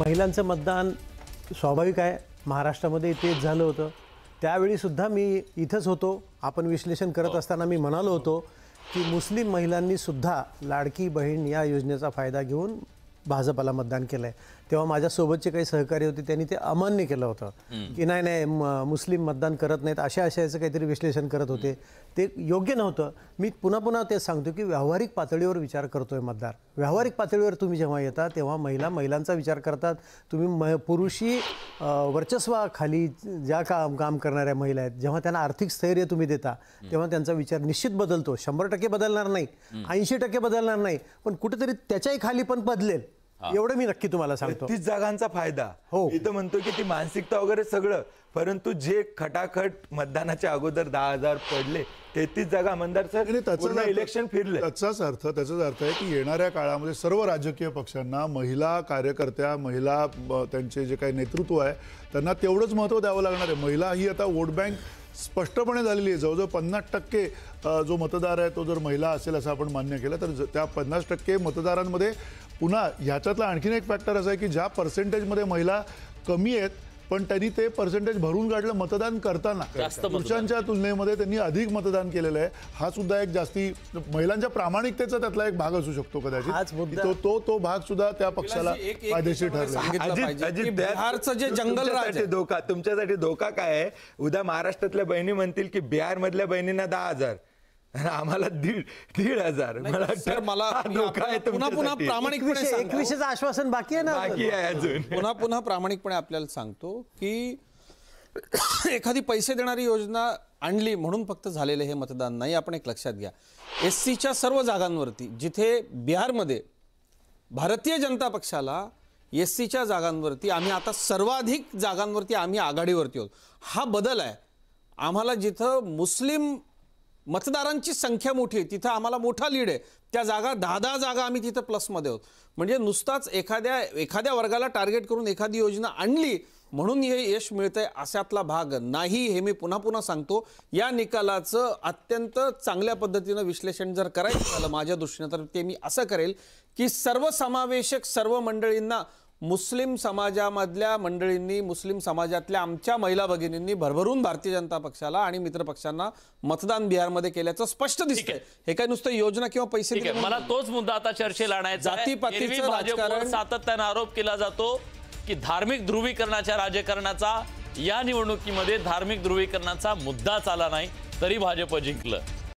महिलांचं मतदान स्वाभाविक आहे, महाराष्ट्रामध्ये तेच झालं होतं। त्यावेळीसुद्धा मी इथंच होतो। आपण विश्लेषण करत असताना मी म्हणालो होतो की मुस्लिम महिलांनी सुद्धा लाडकी बहीण या योजनेचा फायदा घेऊन भाजपला मतदान केलं आहे। तेव्हा माझ्यासोबतचे काही सहकारी होते, त्यांनी ते अमान्य केलं होतं की नाही नाही मुस्लिम मतदान करत नाहीत, अशाचं काहीतरी विश्लेषण करत होते। ते योग्य नव्हतं। मी पुन्हा पुन्हा ते सांगतो की व्यावहारिक पातळीवर विचार करतोय मतदार। व्यावहारिक पातळीवर तुम्ही जेव्हा येता तेव्हा महिलांचा विचार करतात। तुम्ही पुरुषी वर्चस्वाखाली ज्या काम करणाऱ्या महिला आहेत, जेव्हा त्यांना आर्थिक स्थैर्य तुम्ही देता तेव्हा त्यांचा विचार निश्चित बदलतो। 100% बदलणार नाही, 80% बदलणार नाही, पण कुठेतरी त्याच्याही खाली पण बदलेल, एवढं मी नक्की तुम्हाला सांगतो। 30 जागांचा फायदा इथं म्हणतो की ती मानसिकता वगैरे सगळं, परंतु जे खटाखट मतदानाच्या अगोदर 10,000 पडले 33 जागा आमदार सर इलेक्शन फिरले। त्याचाच अर्थ आहे की येणाऱ्या काळामध्ये सर्व राजकीय पक्षांना महिला कार्यकर्त्या, महिला त्यांचे जे काही नेतृत्व आहे त्यांना तेवढंच महत्त्व द्यावं लागणार आहे। महिला ही आता वोट बँक स्पष्टपणे झालेली आहे। जवळजवळ 50% जो मतदार आहे तो जर महिला असेल असं आपण मान्य केलं तर त्या 50% मतदारांमध्ये पुन्हा ह्याच्यातला आणखीन एक फॅक्टर असा आहे की ज्या पर्सेंटेजमध्ये महिला कमी आहेत पण त्यांनी ते पर्सेंटेज भरून काढलं मतदान करताना, पुरुषांच्या तुलनेमध्ये त्यांनी अधिक मतदान केलेलं आहे। हा सुद्धा एक जास्ती महिलांच्या प्रामाणिकतेचा त्यातला एक भाग असू शकतो कदाचित। तो भाग सुद्धा त्या पक्षाला फायदेशीर ठरला। बिहारचं जे जंगल धोका, तुमच्यासाठी धोका काय आहे? उद्या महाराष्ट्रातल्या बहिणी म्हणतील की बिहार मधल्या बहिणींना 10,000 आम्हाला 1,500। मला पुन्हा प्रामाणिकपणे 21चं आश्वासन बाकी आहे ना, बाकी आहे अजून। पुन्हा प्रामाणिकपणे आपल्याला सांगतो की एखादी पैसे देणारी योजना आणली म्हणून फक्त झालेलं हे मतदान नाही। आपण एक लक्षात घ्या, एससीच्या सर्व जागांवरती जिथे बिहारमध्ये भारतीय जनता पक्षाला एससीच्या जागांवरती आम्ही आता सर्वाधिक जागांवरती आम्ही आघाडीवरती आहोत। हा बदल आहे। आम्हाला जिथं मुस्लिम मतदारांची संख्या मोठी आहे तिथं आम्हाला मोठा लीड आहे। त्या जागा 10 जागा आम्ही तिथं प्लसमध्ये आहोत। म्हणजे नुसताच एखाद्या वर्गाला टार्गेट करून एखादी योजना आणली म्हणून हे यश मिळतंय अशातला भाग नाही, हे मी पुन्हा सांगतो। या निकालाचं अत्यंत चांगल्या पद्धतीनं विश्लेषण जर करायचं झालं माझ्या दृष्टीने तर ते मी असं करेल की सर्वसमावेशक सर्व मंडळींना, मुस्लिम समाजामधल्या मंडळींनी, मुस्लिम समाजातल्या आमच्या महिला भगिनींनी भरभरून भारतीय जनता पक्षाला आणि मित्र पक्षांना मतदान बिहारमध्ये केल्याचं स्पष्ट दिसतंय। हे काय नुसतं योजना किंवा पैसे मला तोच मुद्दा आता चर्चेला आणायचा आहे। जातीपातीचं राजकारण सातत्याने आरोप केला जातो की धार्मिक ध्रुवीकरणाच्या राजकारणाचा या निवडणुकीमध्ये धार्मिक ध्रुवीकरणाचा मुद्दाच आला नाही तरी भाजप जिंकलं।